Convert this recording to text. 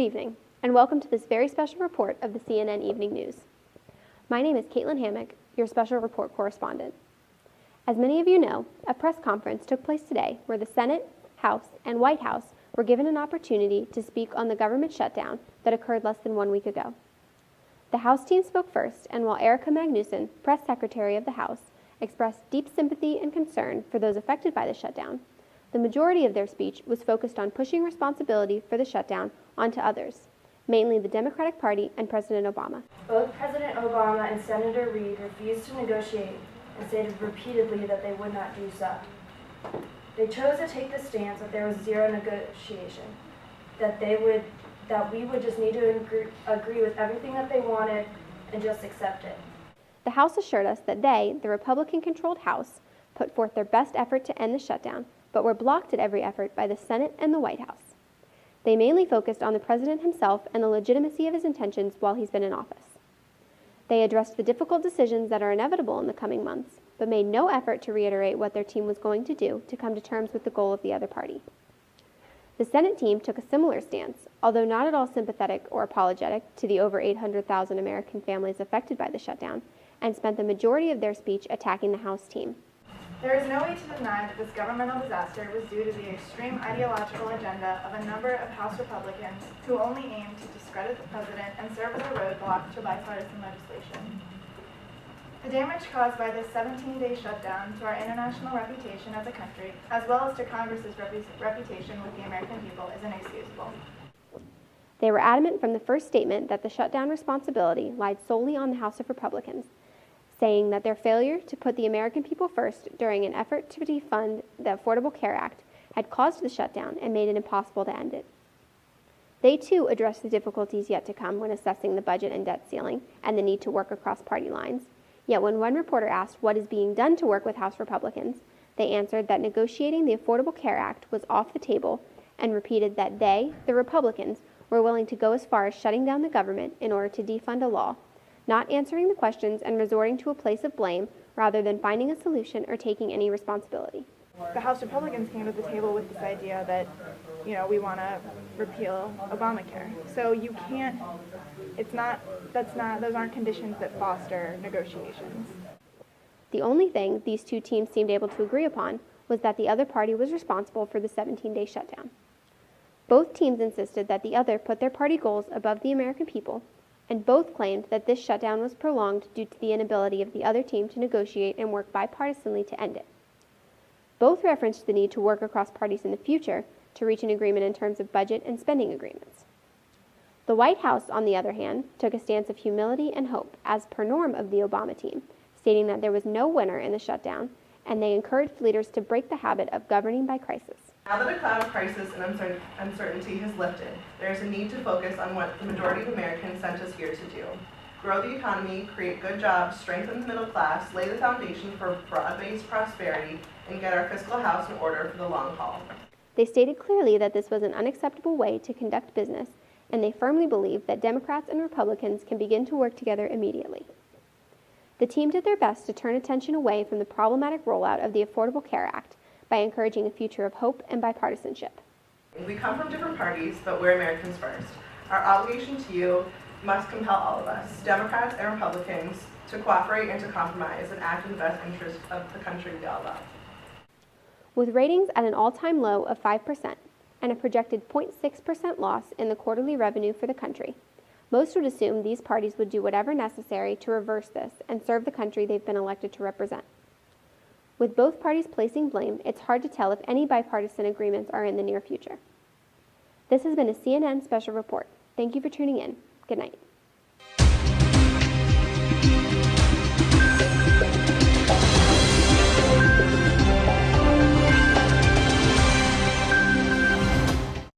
evening, and welcome to this very special report of the CNN Evening News. My name is Caitlin Hammock, your special report correspondent. As many of you know, a press conference took place today where the Senate, House, and White House were given an opportunity to speak on the government shutdown that occurred less than 1 week ago. The House team spoke first, and while Erica Magnuson, press secretary of the House, expressed deep sympathy and concern for those affected by the shutdown, the majority of their speech was focused on pushing responsibility for the shutdown onto others, mainly the Democratic Party and President Obama. Both President Obama and Senator Reid refused to negotiate and stated repeatedly that they would not do so. They chose to take the stance that there was zero negotiation, that we would just need to agree with everything that they wanted and just accept it. The House assured us that they, the Republican-controlled House, put forth their best effort to end the shutdown, but were blocked at every effort by the Senate and the White House. They mainly focused on the president himself and the legitimacy of his intentions while he's been in office. They addressed the difficult decisions that are inevitable in the coming months, but made no effort to reiterate what their team was going to do to come to terms with the goal of the other party. The Senate team took a similar stance, although not at all sympathetic or apologetic to the over 800,000 American families affected by the shutdown, and spent the majority of their speech attacking the House team. There is no way to deny that this governmental disaster was due to the extreme ideological agenda of a number of House Republicans who only aim to discredit the president and serve as a roadblock to bipartisan legislation. The damage caused by this 17-day shutdown to our international reputation as a country, as well as to Congress's reputation with the American people, is inexcusable. They were adamant from the first statement that the shutdown responsibility lied solely on the House of Republicans, saying that their failure to put the American people first during an effort to defund the Affordable Care Act had caused the shutdown and made it impossible to end it. They too addressed the difficulties yet to come when assessing the budget and debt ceiling and the need to work across party lines. Yet when one reporter asked what is being done to work with House Republicans, they answered that negotiating the Affordable Care Act was off the table and repeated that they, the Republicans, were willing to go as far as shutting down the government in order to defund a law, not answering the questions and resorting to a place of blame rather than finding a solution or taking any responsibility. The House Republicans came to the table with this idea that, we want to repeal Obamacare. So you can't, those aren't conditions that foster negotiations. The only thing these two teams seemed able to agree upon was that the other party was responsible for the 17-day shutdown. Both teams insisted that the other put their party goals above the American people, and both claimed that this shutdown was prolonged due to the inability of the other team to negotiate and work bipartisanly to end it. Both referenced the need to work across parties in the future to reach an agreement in terms of budget and spending agreements. The White House, on the other hand, took a stance of humility and hope, as per norm of the Obama team, stating that there was no winner in the shutdown, and they encouraged leaders to break the habit of governing by crisis. Now that a cloud of crisis and uncertainty has lifted, there is a need to focus on what the majority of Americans sent us here to do. Grow the economy, create good jobs, strengthen the middle class, lay the foundation for broad-based prosperity, and get our fiscal house in order for the long haul. They stated clearly that this was an unacceptable way to conduct business, and they firmly believed that Democrats and Republicans can begin to work together immediately. The team did their best to turn attention away from the problematic rollout of the Affordable Care Act by encouraging a future of hope and bipartisanship. We come from different parties, but we're Americans first. Our obligation to you must compel all of us, Democrats and Republicans, to cooperate and to compromise and act in the best interest of the country we all love. With ratings at an all-time low of 5% and a projected 0.6% loss in the quarterly revenue for the country, most would assume these parties would do whatever necessary to reverse this and serve the country they've been elected to represent. With both parties placing blame, it's hard to tell if any bipartisan agreements are in the near future. This has been a CNN Special Report. Thank you for tuning in. Good night.